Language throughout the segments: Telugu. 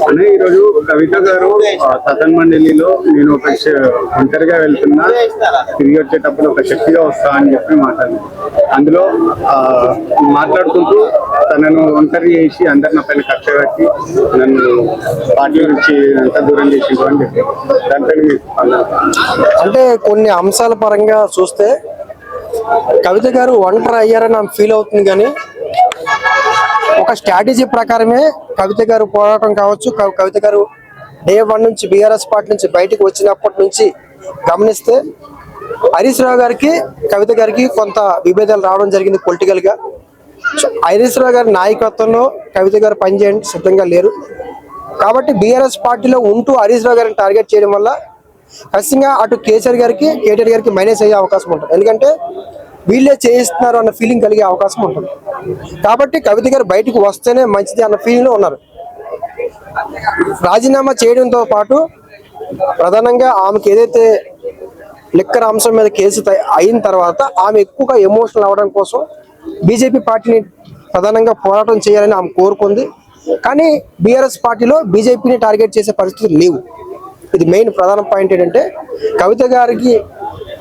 అనే ఈరోజు కవిత గారు సదన్ మండలిలో నేను ఒక ఒంటరిగా వెళ్తున్నా, తిరిగి వచ్చేటప్పుడు ఒక శక్తిగా వస్తా అని చెప్పి మాట్లాడింది. అందులో మాట్లాడుకుంటూ తనను ఒంటరి చేసి అందరు నా పైన కక్ష కట్టి నన్ను పార్టీ నుంచి ఎంత దూరం చేసిండు అని చెప్పి దానిపైన అంటే కొన్ని అంశాల పరంగా చూస్తే కవిత గారు ఒంటరి అయ్యారని నాకు ఫీల్ అవుతుంది. కానీ ఒక స్ట్రాటజీ ప్రకారమే కవిత గారు పోరాటం కావచ్చు. కవిత గారు డే 1 నుంచి బీఆర్ఎస్ పార్టీ నుంచి బయటకు వచ్చినప్పటి నుంచి గమనిస్తే హరీష్ రావు గారికి కవిత గారికి కొంత విభేదాలు రావడం జరిగింది పొలిటికల్ గా. హరీష్ రావు గారి నాయకత్వంలో కవిత గారు పనిచేయడానికి సిద్ధంగా లేరు. కాబట్టి బీఆర్ఎస్ పార్టీలో ఉంటూ హరీష్ రావు గారిని టార్గెట్ చేయడం వల్ల ఖచ్చితంగా అటు కేటీఆర్ గారికి మైనస్ అయ్యే అవకాశం ఉంటుంది. ఎందుకంటే వీళ్ళే చేయిస్తున్నారు అన్న ఫీలింగ్ కలిగే అవకాశం ఉంటుంది. కాబట్టి కవిత గారు బయటకు వస్తేనే మంచిది అన్న ఫీలింగ్ లో ఉన్నారు. రాజీనామా చేయడంతో పాటు ప్రధానంగా ఆమెకి ఏదైతే లిక్కర్ అంశం మీద కేసు అయిన తర్వాత ఆమె ఎక్కువగా ఎమోషనల్ అవ్వడం కోసం బీజేపీ పార్టీని ప్రధానంగా పోరాటం చేయాలని ఆమె కోరుకుంది. కానీ బీఆర్ఎస్ పార్టీలో బీజేపీని టార్గెట్ చేసే పరిస్థితులు లేవు. ఇది మెయిన్ ప్రధాన పాయింట్ ఏంటంటే కవిత గారికి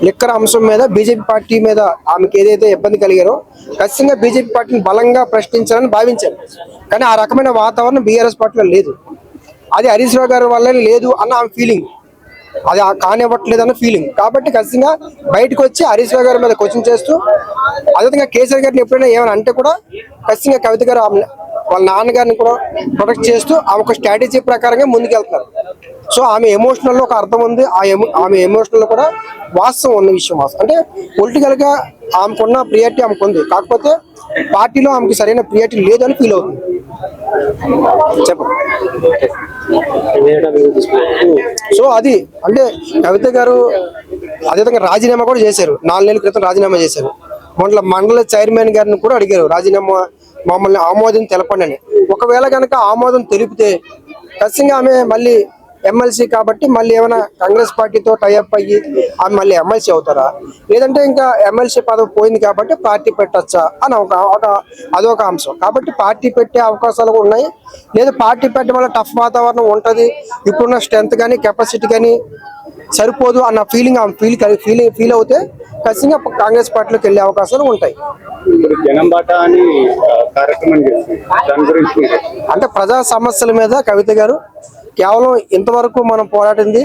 లిక్కర్ అంశం మీద బీజేపీ పార్టీ మీద ఆమెకి ఏదైతే ఇబ్బంది కలిగారో ఖచ్చితంగా బీజేపీ పార్టీని బలంగా ప్రశ్నించాలని భావించారు. కానీ ఆ రకమైన వాతావరణం బీఆర్ఎస్ పార్టీలో లేదు. అది హరీష్ రావు గారి వల్లనే లేదు అన్న ఆమె ఫీలింగ్, అది కానివ్వట్లేదు అన్న ఫీలింగ్. కాబట్టి ఖచ్చితంగా బయటకు వచ్చి హరీష్ రావు గారి మీద క్వశ్చన్ చేస్తూ, అదేవిధంగా కేసీఆర్ గారిని ఎప్పుడైనా ఏమైనా అంటే కూడా ఖచ్చితంగా కవిత గారు వాళ్ళ నాన్నగారిని కూడా ప్రొటెక్ట్ చేస్తూ ఆమె ఒక స్ట్రాటజీ ప్రకారంగా ముందుకెళ్తున్నారు. సో ఆమె ఎమోషనల్లో ఒక అర్థం ఉంది. ఆమె ఎమోషనల్లో కూడా వాస్తవం ఉన్న విషయం. అంటే పొలిటికల్ గా ఆమెకున్న ప్రియారిటీ ఆమెకు ఉంది. కాకపోతే పార్టీలో ఆమెకి సరైన ప్రియారిటీ లేదు అని ఫీల్ అవుతుంది. సో అది అంటే కవిత గారు అదేవిధంగా రాజీనామా కూడా చేశారు. 4 నెలల క్రితం రాజీనామా చేశారు. మండల చైర్మన్ గారిని కూడా అడిగారు రాజీనామా మమ్మల్ని ఆమోదం తెలపండి అని. ఒకవేళ కనుక ఆమోదం తెలిపితే ఖచ్చితంగా ఆమె మళ్ళీ ఎమ్మెల్సీ కాబట్టి మళ్ళీ ఏమైనా కాంగ్రెస్ పార్టీతో టైఅప్ అయ్యి ఆమె మళ్ళీ ఎమ్మెల్సీ అవుతారా, లేదంటే ఇంకా ఎమ్మెల్సీ పదవి పోయింది కాబట్టి పార్టీ పెట్టచ్చా అని అదొక అంశం. కాబట్టి పార్టీ పెట్టే అవకాశాలు కూడా ఉన్నాయి. లేదా పార్టీ పెట్టడం వల్ల టఫ్ వాతావరణం ఉంటుంది, ఇప్పుడున్న స్ట్రెంత్ కానీ కెపాసిటీ కానీ సరిపోదు అన్న ఫీలింగ్ ఆమె ఫీల్ అవుతే ఖచ్చితంగా కాంగ్రెస్ పార్టీలోకి వెళ్ళే అవకాశాలు ఉంటాయి. అంటే ప్రజా సమస్యల మీద కవిత గారు కేవలం ఇంతవరకు మనం పోరాడింది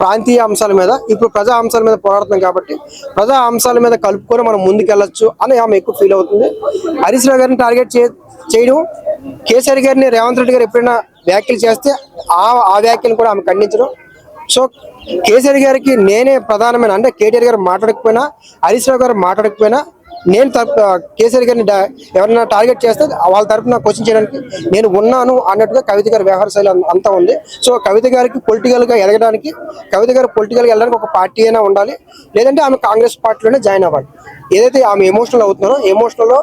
ప్రాంతీయ అంశాల మీద, ఇప్పుడు ప్రజా అంశాల మీద పోరాడుతున్నాం కాబట్టి ప్రజా అంశాల మీద కలుపుకొని మనం ముందుకెళ్ళొచ్చు అని ఆమె ఎక్కువ ఫీల్ అవుతుంది. హరీష్ రావు గారిని టార్గెట్ చేయడం, కేసీఆర్ గారిని రేవంత్ రెడ్డి గారు ఎప్పుడైనా వ్యాఖ్యలు చేస్తే ఆ వ్యాఖ్యలు కూడా ఆమె ఖండించడం. సో కేసీఆర్ గారికి నేనే ప్రధానమైన, అంటే కేటీఆర్ గారు మాట్లాడకపోయినా హరీష్ రావు గారు మాట్లాడకపోయినా నేను కేసీఆర్ గారిని ఎవరైనా టార్గెట్ చేస్తే వాళ్ళ తరఫున క్వశ్చన్ చేయడానికి నేను ఉన్నాను అన్నట్టుగా కవిత గారి వ్యవహార శైలి అంతా ఉంది. సో కవిత గారికి పొలిటికల్ గా ఎదగడానికి, కవిత గారు పొలిటికల్ గా వెళ్ళడానికి ఒక పార్టీ అయినా ఉండాలి, లేదంటే ఆమె కాంగ్రెస్ పార్టీలోనే జాయిన్ అవ్వాలి. ఏదైతే ఆమె ఎమోషనల్ అవుతున్నారో ఎమోషనల్ లో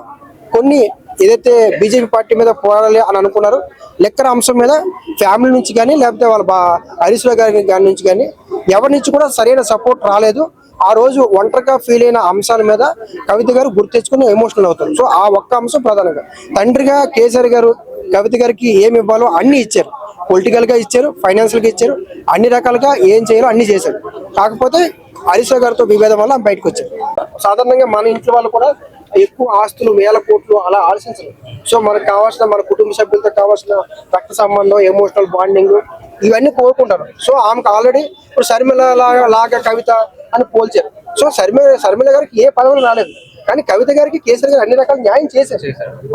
కొన్ని ఏదైతే బీజేపీ పార్టీ మీద పోరాడాలి అని అనుకున్నారు, లెక్కర అంశం మీద ఫ్యామిలీ నుంచి కానీ లేకపోతే వాళ్ళ హరీష్ రావు గారి నుంచి కానీ ఎవరి నుంచి కూడా సరైన సపోర్ట్ రాలేదు. ఆ రోజు ఒంటరిగా ఫీల్ అయిన అంశాల మీద కవిత గారు గుర్తెచ్చుకుని ఎమోషనల్ అవుతారు. సో ఆ ఒక్క అంశం ప్రధానంగా తండ్రిగా కేసీఆర్ గారు కవిత గారికి ఏమి ఇవ్వాలో అన్ని ఇచ్చారు. పొలిటికల్ గా ఇచ్చారు, ఫైనాన్షియల్ గా ఇచ్చారు, అన్ని రకాలుగా ఏం చేయాలో అన్ని చేశారు. కాకపోతే హరీష్ రావు గారితో విభేదం వల్ల బయటకు వచ్చారు. సాధారణంగా మన ఇంట్లో వాళ్ళు కూడా ఎక్కువ ఆస్తులు 1000 కోట్లు అలా ఆలోచించరు. సో మనకు కావాల్సిన, మన కుటుంబ సభ్యులతో కావాల్సిన రక్త సంబంధం, ఎమోషనల్ బాండింగ్ ఇవన్నీ కోరుకుంటారు. సో ఆమెకు ఆల్రెడీ ఇప్పుడు శర్మిల లాగా కవిత అని పోల్చారు. సో శర్మిల గారికి ఏ పదవులు రాలేదు, కానీ కవిత గారికి కేసీఆర్ గారు అన్ని రకాల న్యాయం చేశారు.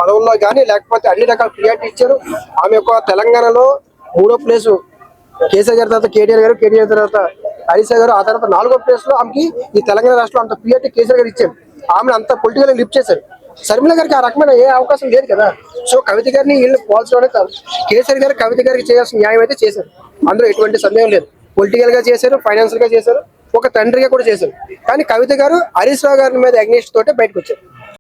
పదవుల్లో కానీ లేకపోతే అన్ని రకాల ప్రియారిటీ ఇచ్చారు. ఆమె యొక్క తెలంగాణలో 3వ ప్లేసు కేసీఆర్ గారి తర్వాత కేటీఆర్ తర్వాత హరీష్ గారు, ఆ తర్వాత 4వ ప్లేస్ లో ఆమెకి ఈ తెలంగాణ రాష్ట్రంలో అంత ప్రియారిటీ కేసీఆర్ గారు ఇచ్చారు. ఆమెను అంత పొలిటికల్ గా లిఫ్ట్ చేశారు. శర్మిల గారికి ఆ రకమైన ఏ అవకాశం లేదు కదా. సో కవిత గారిని వీళ్ళు పోల్చడం కాదు, కేసీఆర్ గారు కవిత గారికి చేయాల్సిన న్యాయం అయితే చేశారు. అందులో ఎటువంటి సందేహం లేదు. పొలిటికల్ గా చేశారు, ఫైనాన్షియల్ గా చేశారు, ఒక తండ్రిగా కూడా చేశారు. కానీ కవిత గారు హరీష్ రావు గారి మీద అగ్నిస్ట్ తోటే బయటకు వచ్చారు.